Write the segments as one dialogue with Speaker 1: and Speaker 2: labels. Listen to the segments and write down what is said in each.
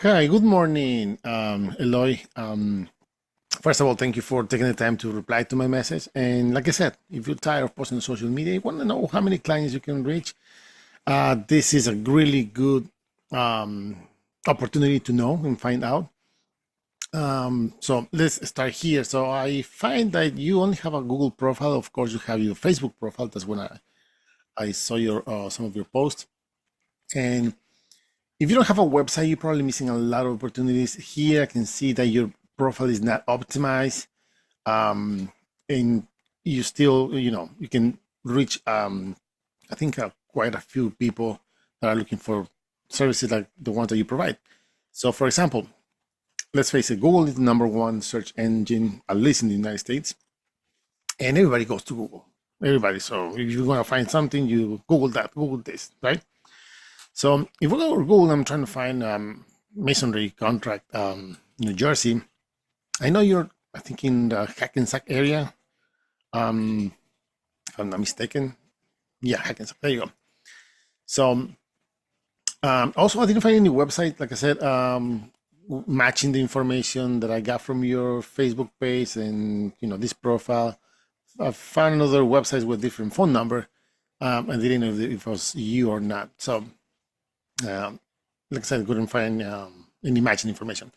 Speaker 1: Hi, good morning, Eloy. First of all, thank you for taking the time to reply to my message. And like I said, if you're tired of posting on social media, you want to know how many clients you can reach, this is a really good opportunity to know and find out. So let's start here. So I find that you only have a Google profile. Of course, you have your Facebook profile. That's when I saw your some of your posts. And if you don't have a website, you're probably missing a lot of opportunities. Here, I can see that your profile is not optimized, and you still, you can reach, I think, quite a few people that are looking for services like the ones that you provide. So, for example, let's face it, Google is the #1 search engine, at least in the United States, and everybody goes to Google. Everybody. So, if you want to find something, you Google that, Google this, right? So if we go to Google, I'm trying to find masonry contract, New Jersey. I know you're, I think, in the Hackensack area, if I'm not mistaken. Yeah, Hackensack. There you go. So also, I didn't find any website, like I said, matching the information that I got from your Facebook page and this profile. I found another website with different phone number. I didn't know if it was you or not. So. Like I said, I couldn't find any matching information.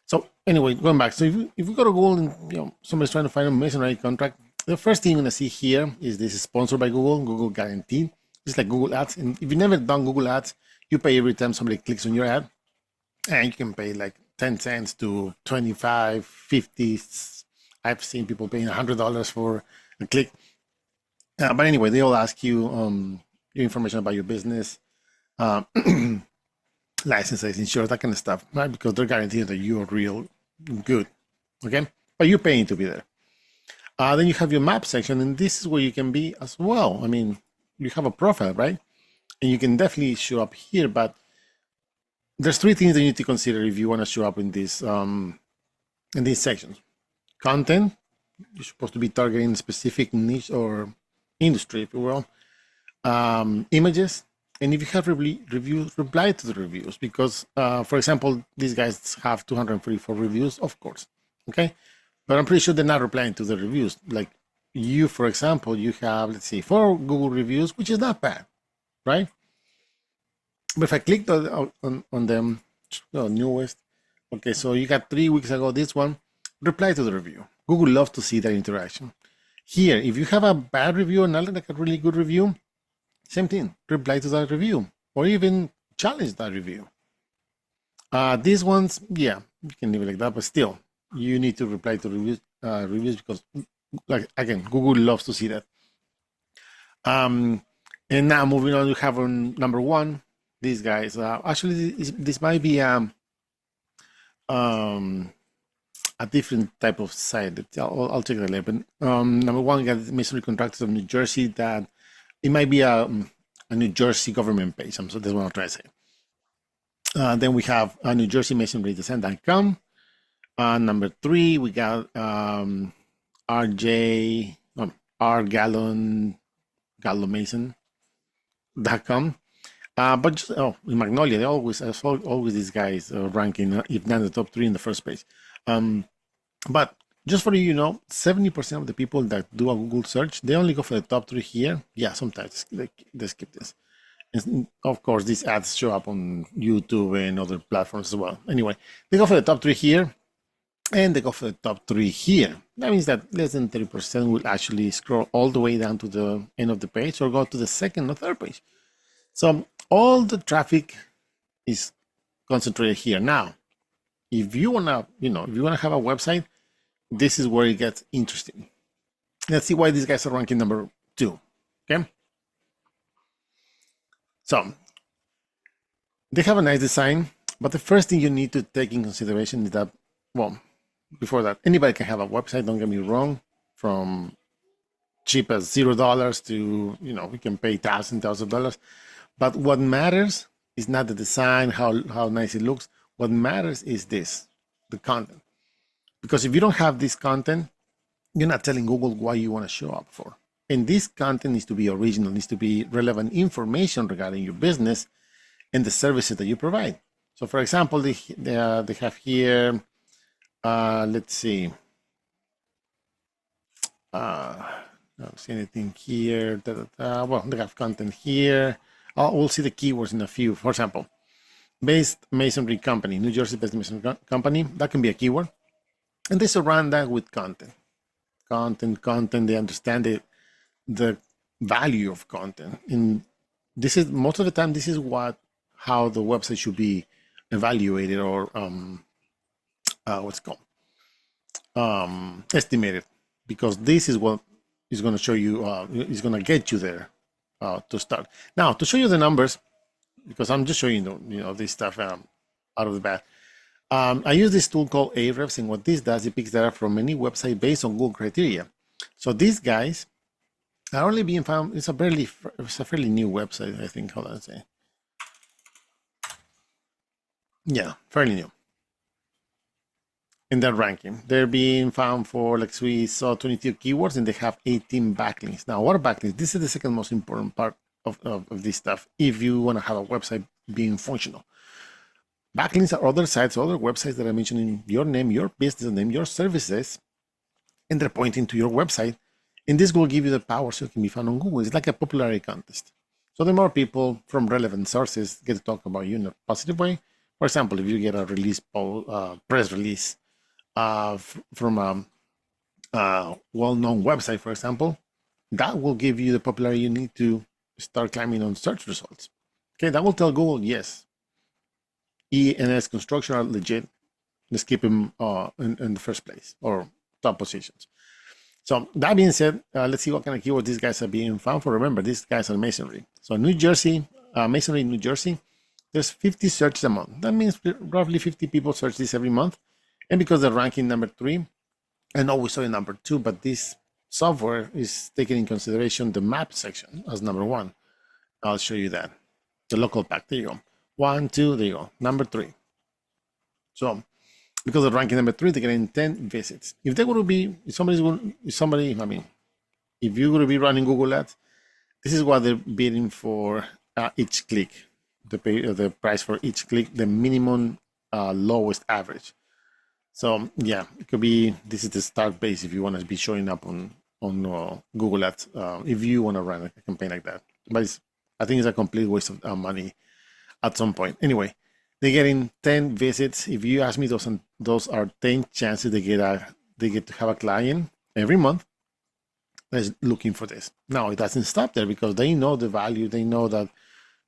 Speaker 1: So anyway, going back. So if we go to Google and somebody's trying to find a masonry contract, the first thing you're gonna see here is this is sponsored by Google, Google Guaranteed. It's like Google Ads. And if you've never done Google Ads, you pay every time somebody clicks on your ad, and you can pay like 10 cents to 25, 50. I've seen people paying $100 for a click. But anyway, they all ask you your information about your business. Licenses, insurance, that kind of stuff, right? Because they're guaranteed that you're real good, okay? But you're paying to be there. Then you have your map section, and this is where you can be as well. I mean, you have a profile, right? And you can definitely show up here, but there's 3 things that you need to consider if you want to show up in these sections. Content, you're supposed to be targeting a specific niche or industry, if you will. Images. And if you have reviews, reply to the reviews because, for example, these guys have 244 reviews, of course, okay? But I'm pretty sure they're not replying to the reviews. Like you, for example, you have, let's see, 4 Google reviews, which is not bad, right? But if I clicked on them, newest, okay, so you got 3 weeks ago, this one, reply to the review. Google loves to see that interaction. Here, if you have a bad review and not like a really good review, same thing, reply to that review or even challenge that review. These ones, yeah, you can leave it like that, but still, you need to reply to reviews because, like, again, Google loves to see that. And now moving on, we have on #1, these guys. Actually, this might be a different type of site. I'll check that later. But #1, we got masonry contractors of New Jersey that. It might be a New Jersey government page. So that's what I'm trying to say. Then we have New Jersey masonrydesign.com. #3, we got rgallomason.com. But just, in Magnolia, they always these guys ranking, if not the top 3 in the first page. But just for you know, 70% of the people that do a Google search, they only go for the top 3 here. Yeah, sometimes they skip this. And of course, these ads show up on YouTube and other platforms as well. Anyway, they go for the top 3 here, and they go for the top 3 here. That means that less than 30% will actually scroll all the way down to the end of the page or go to the 2nd or 3rd page. So all the traffic is concentrated here. Now, if you wanna have a website, this is where it gets interesting. Let's see why these guys are ranking #2, okay? So, they have a nice design, but the first thing you need to take in consideration is that, well, before that, anybody can have a website, don't get me wrong, from cheap as $0 to, we can pay thousands of dollars. But what matters is not the design, how nice it looks. What matters is this, the content. Because if you don't have this content, you're not telling Google why you want to show up for. And this content needs to be original, needs to be relevant information regarding your business and the services that you provide. So for example, they have here, let's see, I don't see anything here. Well, they have content here. We'll see the keywords in a few. For example, based masonry company, New Jersey based masonry company, that can be a keyword. And they surround that with content. Content, they understand the value of content. And this is, most of the time, this is how the website should be evaluated, or what's called estimated, because this is what is going to show you, is going to get you there to start. Now, to show you the numbers, because I'm just showing you this stuff out of the bat. I use this tool called Ahrefs, and what this does, it picks data from any website based on Google criteria. So these guys are only being found. It's a fairly new website, I think. Hold on a second. Yeah, fairly new. In their ranking, they're being found for, like we saw, 22 keywords, and they have 18 backlinks. Now, what are backlinks? This is the second most important part of this stuff if you want to have a website being functional. Backlinks are other sites, other websites that are mentioning your name, your business name, your services, and they're pointing to your website. And this will give you the power so it can be found on Google. It's like a popularity contest. So the more people from relevant sources get to talk about you in a positive way. For example, if you get a press release from a well-known website, for example, that will give you the popularity you need to start climbing on search results. Okay, that will tell Google, yes, E&S Construction are legit. Let's keep them in the first place, or top positions. So that being said, let's see what kind of keywords these guys are being found for. Remember, these guys are masonry. So New Jersey, masonry in New Jersey, there's 50 searches a month. That means roughly 50 people search this every month. And because they're ranking number 3, I know we saw in number 2, but this software is taking in consideration the map section as number 1. I'll show you that. The local pack, there you go. 1, 2, there you go, number 3. So because of ranking number 3, they're getting 10 visits. If they were to be, if you're going to be running Google Ads, this is what they're bidding for each click. The price for each click, the minimum lowest average. So yeah, it could be, this is the start base if you want to be showing up on Google Ads, if you want to run a campaign like that. But I think it's a complete waste of money at some point. Anyway, they're getting 10 visits. If you ask me, those are 10 chances they get to have a client every month that's looking for this. Now, it doesn't stop there, because they know the value. They know that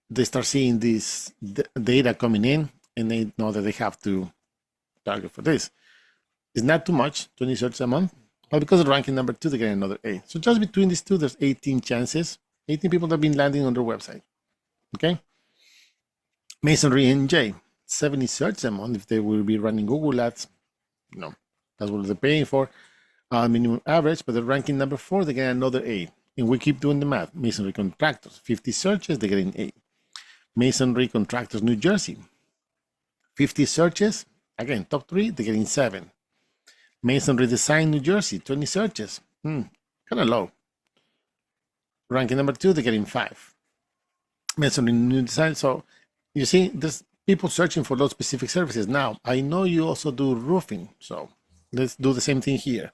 Speaker 1: they start seeing this data coming in, and they know that they have to target for this. It's not too much, 20 searches a month, but because of ranking number 2, they get another 8. So just between these two, there's 18 chances, 18 people that have been landing on their website. Okay. Masonry NJ, 70 searches a month. If they will be running Google Ads, that's what they're paying for, minimum average, but they're ranking number 4, they get another 8. And we keep doing the math. Masonry Contractors, 50 searches, they're getting 8. Masonry Contractors New Jersey, 50 searches, again, top 3, they're getting 7. Masonry Design New Jersey, 20 searches, kind of low. Ranking number 2, they're getting 5. Masonry New Design, so you see, there's people searching for those specific services. Now, I know you also do roofing, so let's do the same thing here.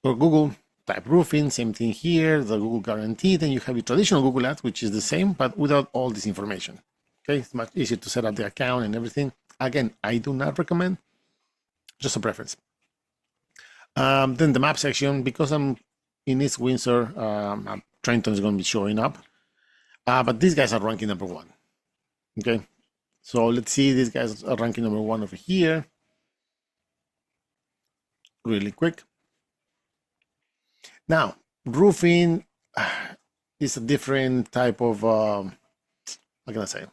Speaker 1: For Google, type roofing, same thing here, the Google guarantee. Then you have your traditional Google Ads, which is the same, but without all this information. Okay, it's much easier to set up the account and everything. Again, I do not recommend, just a preference. Then the map section, because I'm in East Windsor, Trenton is going to be showing up. But these guys are ranking number 1. Okay, so let's see, these guys are ranking number 1 over here. Really quick. Now, roofing is a different type of, how can I say,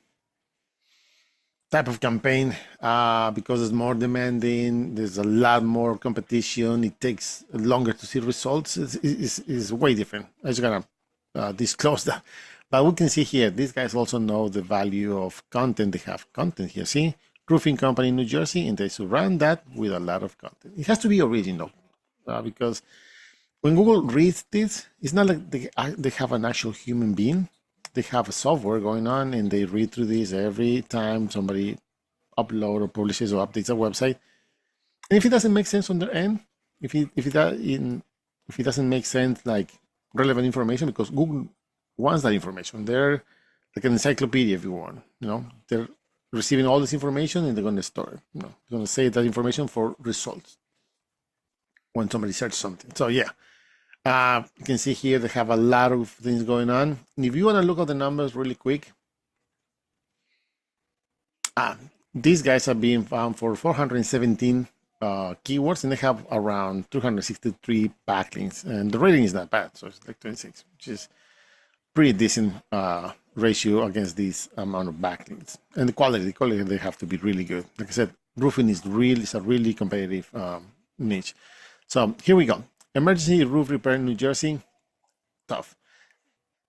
Speaker 1: type of campaign, because it's more demanding. There's a lot more competition. It takes longer to see results. It's way different. I'm just gonna disclose that. But we can see here, these guys also know the value of content. They have content here. See, roofing company in New Jersey, and they surround that with a lot of content. It has to be original, because when Google reads this, it's not like they have an actual human being. They have a software going on, and they read through this every time somebody upload or publishes or updates a website. And if it doesn't make sense on their end, if it doesn't make sense, like relevant information, because Google wants that information. They're like an encyclopedia, if you want. They're receiving all this information and they're going to store it. They're going to save that information for results when somebody searches something. So yeah, you can see here they have a lot of things going on. And if you want to look at the numbers really quick, these guys are being found for 417 keywords, and they have around 263 backlinks, and the rating is not bad, so it's like 26, which is pretty decent ratio against this amount of backlinks. And the quality they have to be really good. Like I said, roofing is a really competitive niche. So here we go. Emergency roof repair in New Jersey, tough.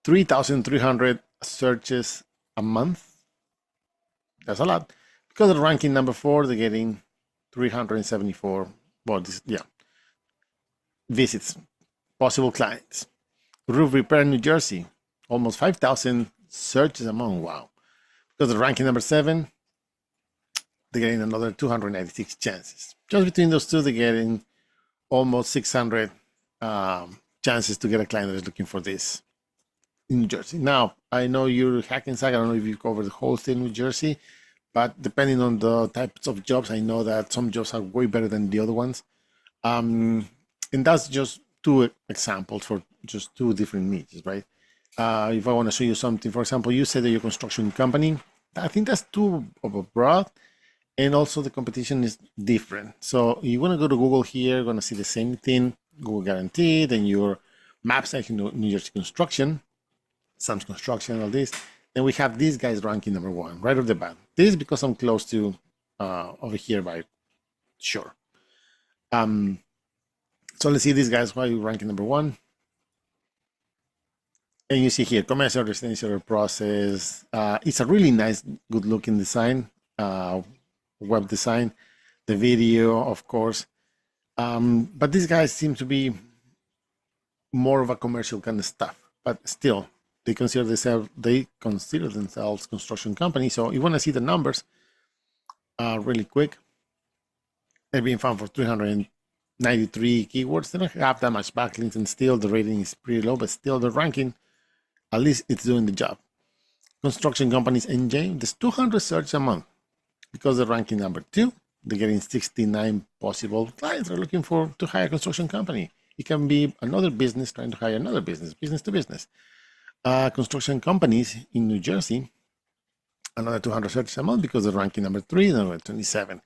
Speaker 1: 3,300 searches a month. That's a lot. Because of ranking number 4, they're getting 374 visits, possible clients. Roof repair in New Jersey, almost 5,000 searches a month. Wow. Because of ranking number 7, they're getting another 296 chances. Just between those two, they're getting almost 600 chances to get a client that is looking for this in New Jersey. Now, I know you're Hackensack. I don't know if you cover the whole state of New Jersey, but depending on the types of jobs, I know that some jobs are way better than the other ones. And that's just 2 examples for just 2 different niches, right? If I want to show you something, for example, you said that your construction company, I think that's too broad. And also the competition is different. So you want to go to Google here, going to see the same thing, Google Guaranteed, and your map section, New Jersey Construction, Sam's Construction, all this. Then we have these guys ranking number 1 right off the bat. This is because I'm close to over here by Shore. So let's see these guys, why are you ranking number 1? And you see here, commercial, residential process. It's a really nice, good looking design, web design, the video, of course. But these guys seem to be more of a commercial kind of stuff, but still they consider themselves construction company. So you want to see the numbers really quick. They're being found for 393 keywords. They don't have that much backlinks, and still the rating is pretty low, but still the ranking, at least it's doing the job. Construction companies NJ, there's 200 search a month. Because they're ranking number 2, they're getting 69 possible clients are looking to hire a construction company. It can be another business trying to hire another business to business. Construction companies in New Jersey, another 200 searches a month because they're ranking number 3, number 27.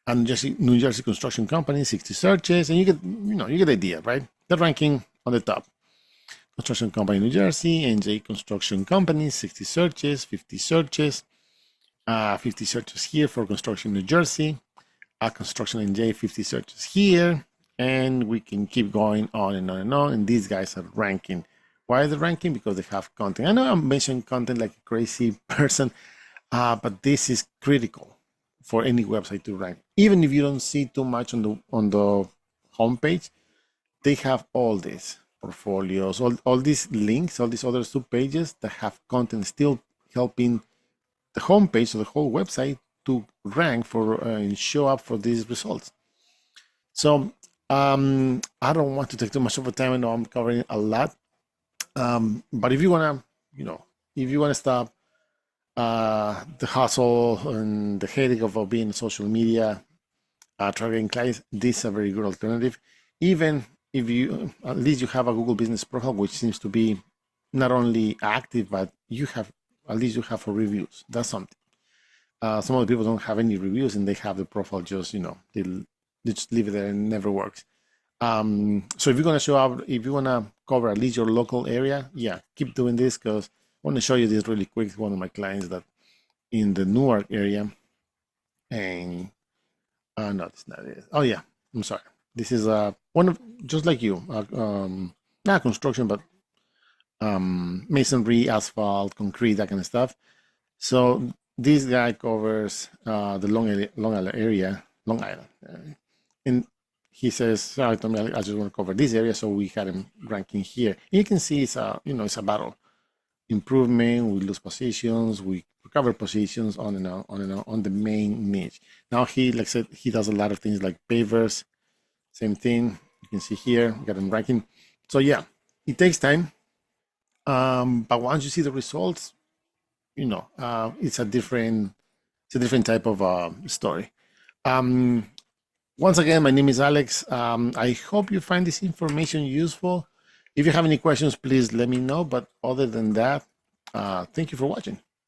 Speaker 1: And New Jersey construction companies, 60 searches, and you get the idea, right? They're ranking on the top. Construction company New Jersey, NJ construction companies, 60 searches, 50 searches. 50 searches here for construction New Jersey, construction NJ, 50 searches here, and we can keep going on and on and on. And these guys are ranking. Why are they ranking? Because they have content. I know I'm mentioning content like a crazy person, but this is critical for any website to rank. Even if you don't see too much on the homepage, they have all these portfolios, all these links, all these other sub pages that have content still helping the homepage, so the whole website, to rank for and show up for these results. So I don't want to take too much of a time. I know I'm covering a lot, but if you wanna, stop the hustle and the headache of being on social media, targeting clients, this is a very good alternative. Even if at least you have a Google Business Profile, which seems to be not only active, but at least you have for reviews. That's something. Some of the people don't have any reviews, and they have the profile just, they just leave it there and it never works. So if you're going to show up, if you want to cover at least your local area, yeah, keep doing this, because I want to show you this really quick. One of my clients that in the Newark area, and no, it's not it. Oh yeah, I'm sorry. This is one of, just like you, not construction, but masonry, asphalt, concrete, that kind of stuff. So this guy covers the Long Island area, and he says, "Sorry, Tommy, I just want to cover this area." So we had him ranking here. You can see it's a battle. Improvement, we lose positions, we cover positions, on and on the main niche. Now he, like I said, he does a lot of things like pavers, same thing. You can see here, we got him ranking. So yeah, it takes time. But once you see the results, you know, it's a different type of story. Once again, my name is Alex. I hope you find this information useful. If you have any questions, please let me know. But other than that, thank you for watching.